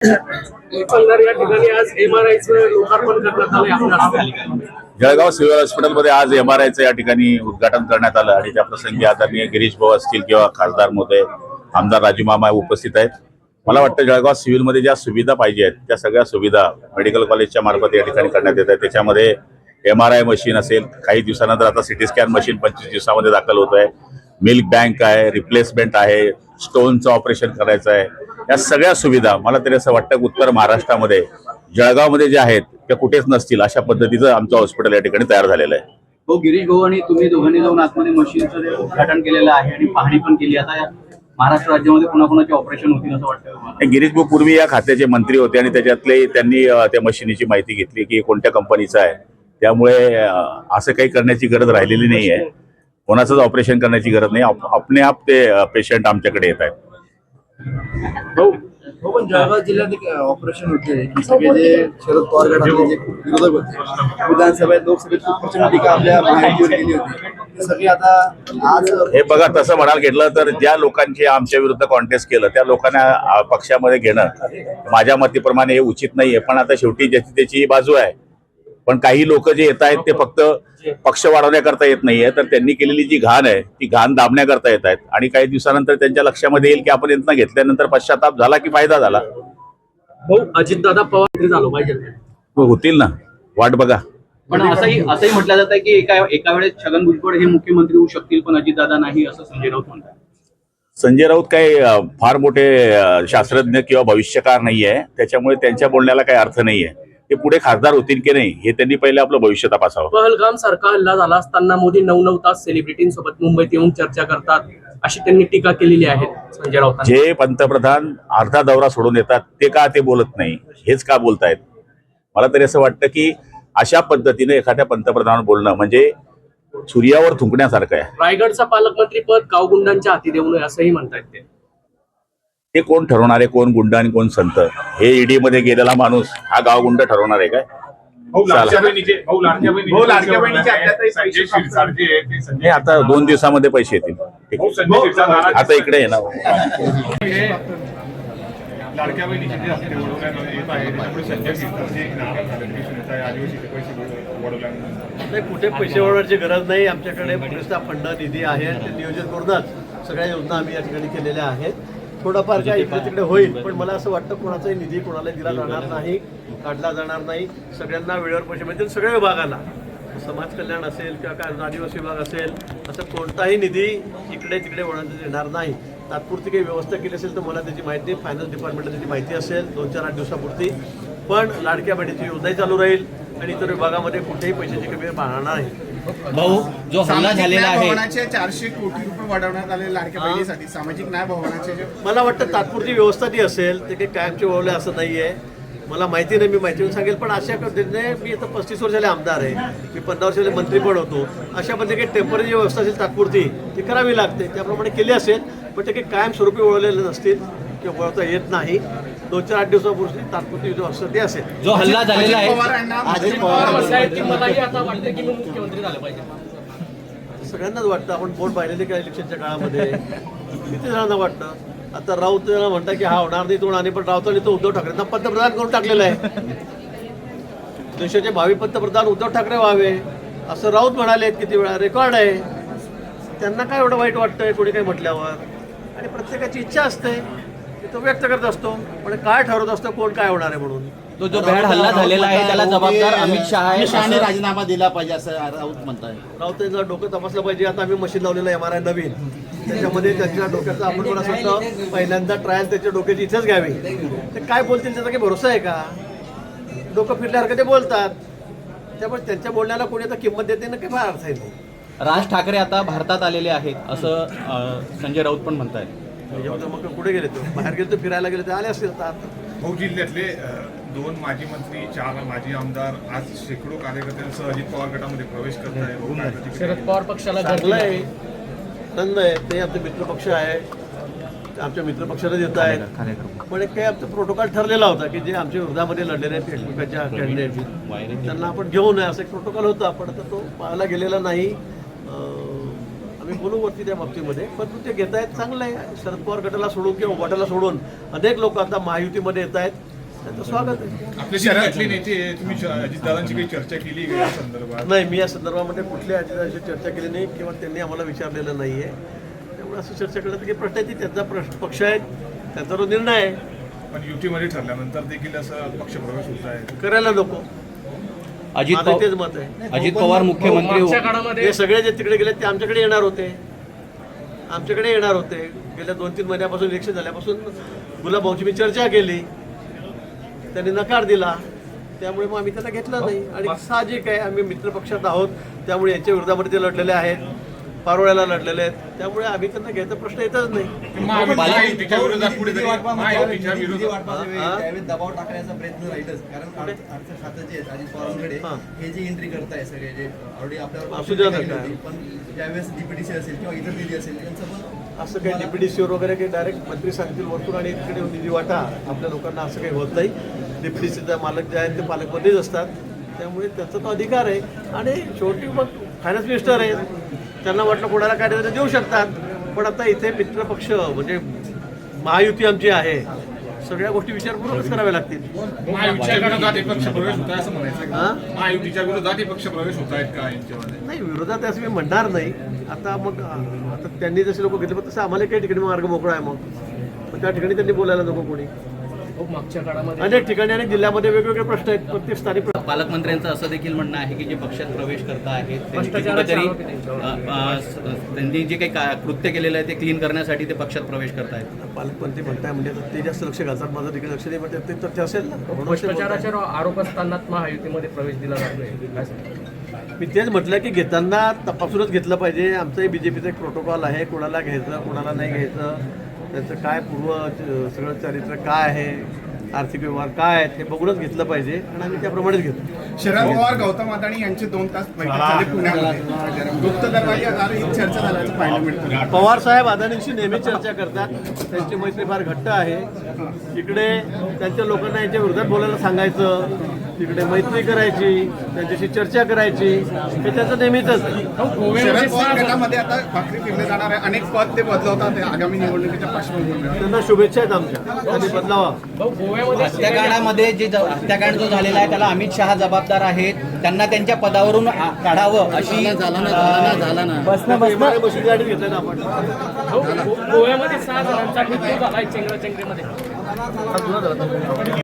या ठिकाणी आज MRIचं लोकार्पण करण्यात आलंय आपल्या जळगाव सिव्हिल हॉस्पिटलमध्ये आज MRIचं या ठिकाणी उद्घाटन करण्यात आलं आणि त्या प्रसंगी आदरणीय गिरीश भाऊ असतील किंवा खासदार महोदय आमदार राजू मामा उपस्थित आहेत. मला वाटतं जळगाव सिव्हिलमध्ये ज्या सुविधा पाहिजे आहेत त्या सगळ्या सुविधा मेडिकल कॉलेजच्या मार्फत या ठिकाणी करण्यात येत आहेत. त्याच्यामध्ये MRI मशीन असेल, काही दिवसानंतर आता CT स्कॅन मशीन 25 दिवसामध्ये दाखल होत आहे, मिल्क बँक आहे, रिप्लेसमेंट आहे, स्टोनचं ऑपरेशन करायचं आहे. या सगळ्या सुविधा मला तरी असं वाटतं उत्तर महाराष्ट्रामध्ये जळगावमध्ये जे आहेत त्या कुठेच नसतील अशा पद्धतीचं आमचं हॉस्पिटल या ठिकाणी तयार झालेलं आहे. हो, गिरीश भाऊ आणि तुम्ही दोघांनी जाऊन आतमध्ये मशीनचं उद्घाटन केलेलं आहे आणि पाहणी पण केली. आता महाराष्ट्र राज्यामध्ये कोणाकोणाचे ऑपरेशन होतील असं वाटतं? गिरीश भाऊ पूर्वी या खात्याचे मंत्री होते आणि त्याच्यातले त्यांनी त्या मशिनीची माहिती घेतली की कोणत्या कंपनीचं आहे. त्यामुळे असं काही करण्याची गरज राहिलेली नाही आहे. कोणाचंच ऑपरेशन करण्याची गरज नाही. आपणे आप ते पेशंट आमच्याकडे येत आहेत. हो, पण जळगाव जिल्ह्यात एक ऑपरेशन होते की सगळे जे शरद पवार गटातले जे विरोधक होते विधानसभेत लोकसभेत खूप प्रचंड टीका आपल्या महायुतीवर केली होती, ते सगळे आता आज हे बघा, तसं म्हणायला घेतलं तर ज्या लोकांची आमच्या विरुद्ध कॉन्टेस्ट केलं त्या लोकांना पक्षामध्ये घेणं माझ्या मतीप्रमाणे हे उचित नाहीये. पण आता शेवटी ज्याची त्याची बाजू आहे. पण काही लोक जे येत आहेत ते फक्त पक्ष वाढवण्याकरता येत नाहीये, तर त्यांनी केलेली जी घाण आहे ती घाण दाबण्याकरता येत आहेत. आणि काही दिवसानंतर त्यांच्या लक्षामध्ये येईल की आपण यांना घेतल्यानंतर पश्चाताप झाला की फायदा झाला. भाऊ, अजितदादा पवार झालो पाहिजे होतील ना, वाट बघा. पण असंही म्हटलं जात आहे की एका वेळेस छगन भुजबळ हे मुख्यमंत्री होऊ शकतील पण अजितदादा नाही, असं संजय राऊत म्हणतात. संजय राऊत काही फार मोठे शास्त्रज्ञ किंवा भविष्यकार नाहीये, त्याच्यामुळे त्यांच्या बोलण्याला काही अर्थ नाहीये. ते पुढे खासदार होतील की नाही हे त्यांनी पहिले आपलं भविष्य तपासावं. पहलगाम सारखा हल्ला झाला असताना मोदी 9-9 तास सेलिब्रिटींसोबत मुंबईत येऊन चर्चा करतात अशी त्यांनी टीका केलेली आहे संजय राऊतांनी. जे पंतप्रधान अर्धा दौरा सोडून येतात ते का ते बोलत नाही, हेच का बोलतायत? मला तरी असं वाटतं की अशा पद्धतीने एखाद्या पंतप्रधान बोलणं म्हणजे सूर्यावर थुंकण्यासारखं आहे. रायगडचा पालकमंत्री पद गावगुंडांच्या हाती देऊ नये असंही म्हणतायत ते कोण ठरवणार आहे कोण गुंड आणि कोण संत? हे ईडी मध्ये गेलेला माणूस हा गावगुंड ठरवणार आहे काय? हे आता 2 दिवसामध्ये पैसे येतील. आता इकडे आहे ना. लाडक्या बहिणीचे जे हप्ते वळवण्यात येत आहे त्यामुळे संजय नाही, कुठे पैसे वळवण्याची गरज नाही. आमच्याकडे पुरेसा फंड निधी आहे. ते नियोजन करूनच सगळ्या योजना आम्ही या ठिकाणी केलेल्या आहेत. थोडाफार काय इकडे तिकडे होईल, पण मला असं वाटतं कोणाचाही निधी कोणाला दिला जाणार नाही, काढला जाणार नाही. सगळ्यांना वेळेवर पैसे मिळतील. सगळ्या विभागाला, समाज कल्याण असेल किंवा काय आदिवासी विभाग असेल, असं कोणताही निधी इकडे तिकडे वळवण्यात येणार नाही. तात्पुरती काही व्यवस्था केली असेल तर मला त्याची माहिती नाही. फायनान्स डिपार्टमेंटला त्याची माहिती असेल 2-4-8 दिवसापुरती. पण लाडक्या बहिणीची योजनाही चालू राहील आणि इतर विभागामध्ये कुठेही पैशाची कमी राहणार नाही. भाऊ, जो हल्ला झालेला आहे 400 कोटी रुपये वाढवण्यात आले लाडक्या बहिणीसाठी, सामाजिक न्याय भवनाचे मला वाटतं तात्पुरती व्यवस्था ती असेल, ते काही कायमची वळवले असं नाही आहे. मला माहिती नाही, मी माहिती सांगेल. पण अशा पद्धतीने मी आता 35 वर्षाले आमदार आहे, मी 15 वर्षाले मंत्री पण होतो. अशा पद्धतीने काही टेम्पररी व्यवस्था असेल तात्पुरती ती करावी लागते, त्याप्रमाणे केली असेल. पण ते काही कायमस्वरूपी वळवलेले नसतील किंवा वळवता येत नाही. 2-4-8 दिवसापूर्वी तात्पुरती व्यवस्था ती असेल. जो हल्ला झालेला आहे मुख्यमंत्री झाले पाहिजे. सगळ्यांनाच वाटतं. आपण बोर्ड पाहिलेले का इलेक्शनच्या काळामध्ये किती जणांना वाटतं. आता राऊत म्हणता की हा होणार नाही, तो होणार नाही. पण राऊतांनी तो उद्धव ठाकरेंना पंतप्रधान करून टाकलेला आहे. देशाचे भावी पंतप्रधान उद्धव ठाकरे व्हावे असं राऊत म्हणाले किती वेळा, रेकॉर्ड आहे. त्यांना काय एवढं वाईट वाटतंय कोणी काही म्हटल्यावर? आणि प्रत्येकाची इच्छा असते, तो व्यक्त करत असतो. पण काय ठरवत असतं कोण काय होणार आहे म्हणून. तो जो भ्याड हल्ला झालेला आहे त्याला जबाबदार अमित शहा आहे, शहाने राजीनामा दिला पाहिजे असं राऊत म्हणताय. राऊतांचं डोकं तपासलं पाहिजे. आता आम्ही मशीन लावलेलं MRI नवीन, त्याच्यामध्ये त्याच्या डोक्याचा आपण मला असं वाटतं पहिल्यांदा ट्रायल त्याच्या डोक्याची इथेच घ्यावी. ते काय बोलतील त्याचा काही भरोसा आहे का? डोकं फिरल्यासारखं ते बोलतात. त्यामुळे त्यांच्या बोलण्याला कोणी आता किंमत देते ना, काही फार अर्थ नाही. राज ठाकरे आता भारतात आलेले आहेत असं संजय राऊत पण म्हणतायत. मग कुठे गेले? तो बाहेर गेले, तर फिरायला गेले, तर आले असतील. आता भाऊ, जिल्ह्यातले 2 माजी मंत्री, 4 माजी आमदार आज शेकडो कार्यकर्त्यांसह अजित पवार गटामध्ये प्रवेश करत आहे. शरद पवार पक्षाला चांगलं आहे, आनंद आहे. ते आमचे मित्रपक्ष आहे, आमच्या मित्रपक्षाला देत आहेत. पण एक काही आमचा प्रोटोकॉल ठरलेला होता की जे आमच्या विरोधामध्ये लढलेले आहेत फेसबुकच्या कॅन्डिडेट त्यांना आपण घेऊ नये असं एक प्रोटोकॉल होता. पण आता तो पाहायला गेलेला नाही. आम्ही बोलू वरती त्या बाबतीमध्ये, परंतु ते घेत आहेत चांगलं आहे. शरद पवार गटाला सोडून किंवा गटाला सोडून अनेक लोक आता महायुतीमध्ये येत आहेत, त्यांचं स्वागत आहे. आपले शहरातले नेते तुम्ही अजितदादांची काही चर्चा केली का या संदर्भात? नाही, मी या संदर्भामध्ये कुठल्या अजिताची चर्चा केली नाही किंवा त्यांनी आम्हाला विचारलेलं नाही आहे. त्यामुळे असं चर्चा करण्यात काही प्रश्न आहे, त्यांचा पक्ष आहे, त्यांचा तो निर्णय आहे. पण युतीमध्ये ठरल्यानंतर देखील असं पक्षप्रवेश होत आहे. करायला नको, अजित माझं तेच मत आहे. अजित पवार मुख्यमंत्री मागच्या काळामध्ये हे सगळे जे तिकडे गेले ते आमच्याकडे येणार होते, आमच्याकडे येणार होते. गेल्या 2-3 महिन्यापासून इलेक्शन झाल्यापासून गुलाबभाऊची मी चर्चा केली, त्यांनी नकार दिला. त्यामुळे मग आम्ही त्यांना घेतलं नाही. आणि साहजिक आहे, आम्ही मित्रपक्षात आहोत, त्यामुळे यांच्या विरोधामध्ये ते लढलेले आहेत, पारोळ्याला लढलेले आहेत. त्यामुळे आम्ही त्यांना घ्यायचा प्रश्न येतच नाही. महायुतीच्या विरोधात कुठेतरी महायुतीच्या विरोधात त्यावेळी दबाव टाकण्याचा प्रयत्न राहीलच, कारण अर्थ खातं जे आहेत अजित पवारांकडे हे जी एंट्री करताय सगळे जे ऑलरेडी आपल्यावर असू द्या ना टाकली काय. होती, पण ज्यावेळेस डीपीडीसी असेल किंवा इतर निधी असेल त्यांचं पण असं काही डीपीडीसीवर वगैरे काही डायरेक्ट मंत्री सांगतील वरतून आणि तिकडे निधी वाटा, आपल्या लोकांना असं काही होत नाही. डीपीडीसीचा मालक जे आहेत ते पालकमध्येच असतात, त्यामुळे त्याचा तो अधिकार आहे. आणि शेवटी मग फायनान्स मिनिस्टर आहेत, त्यांना वाटलं कोणाला काय द्यायचं देऊ शकतात. पण आता इथे मित्रपक्ष म्हणजे महायुती आमची आहे, सगळ्या गोष्टी विचारपूर्वकच कराव्या लागतील. महायुतीच्या विरोधात हे पक्षप्रवेश होत आहे असं म्हणायचं हां? का? महायुतीच्या विरोधात हे पक्षप्रवेश होत आहेत का यांच्यामध्ये? नाही, विरोधात असं मी म्हणणार नाही. आता मग आता त्यांनी जसे लोक घेतले तसं आम्हाला काही ठिकाणी मार्ग मोकळा आहे. मग त्या ठिकाणी त्यांनी बोलायला नको कोणी. मागच्या काळामध्ये अनेक ठिकाणी अनेक जिल्ह्यामध्ये वेगवेगळे प्रश्न आहेत. प्रत्येक स्थानिक पालकमंत्र्यांचं असं देखील म्हणणं आहे की जे पक्षात प्रवेश करता आहेत त्यांनी भ्रष्टाचाराचे कुठेतरी आरोप आहे त्यांच्यावर. त्यांनी जे काही कृत्य केलेलं आहे ते क्लीन करण्यासाठी ते पक्षात प्रवेश करतायत. पालकमंत्री म्हणताय म्हणजे आता ते जास्त लक्ष घालतात, माझं तिकडे लक्ष नाही. म्हणजे ते तर असेल ना, भ्रष्टाचाराचे आरोप असताना महायुतीमध्ये प्रवेश दिला जातोय काय सांगता? मी तेच म्हटलं की घेताना तपासूनच घेतलं पाहिजे. आमचंही बीजेपीचं एक प्रोटोकॉल आहे, कोणाला घ्यायचं कोणाला नाही घ्यायचं, त्यांचं काय सगळं चारित्र्य काय आहे, आर्थिक व्यवहार काय आहेत हे बघूनच घेतलं पाहिजे आणि आम्ही त्याप्रमाणेच घेतो. शरद पवार गौतम अदाणी यांचे 2 तास बैठक झाली पुण्यामध्ये. गुप्त दरवाजाद्वारे ही चर्चा झाल्याचं पाहायला मिळतं. पवार साहेब अदानींशी नेहमी चर्चा करतात, त्यांची मैत्री फार घट्ट आहे. इकडे त्यांच्या लोकांना यांच्या विरोधात बोलायला सांगायचं, तिकडे मैत्री करायची, त्यांच्याशी चर्चा करायची, हे त्याचं नेहमीच आहे. शरद पवार गटामध्ये आता भाकरी फिरले जाणार आहे, अनेक पद ते बदलवतात आगामी निवडणुकीच्या पार्श्वभूमीवर. त्यांना शुभेच्छा आहेत आमच्या, त्यांनी बदलावा. हत्याकांडामध्ये जे हत्याकांड जो झालेला आहे त्याला अमित शहा जबाबदार आहेत, त्यांना त्यांच्या पदावरून काढावं अशी मशीन गाडी घेतलं ना आपण. गोव्यामध्ये 6 जणांचा मृत्यू झालाय चेंगराचेंगरीमध्ये. हा गुन्हा झाला.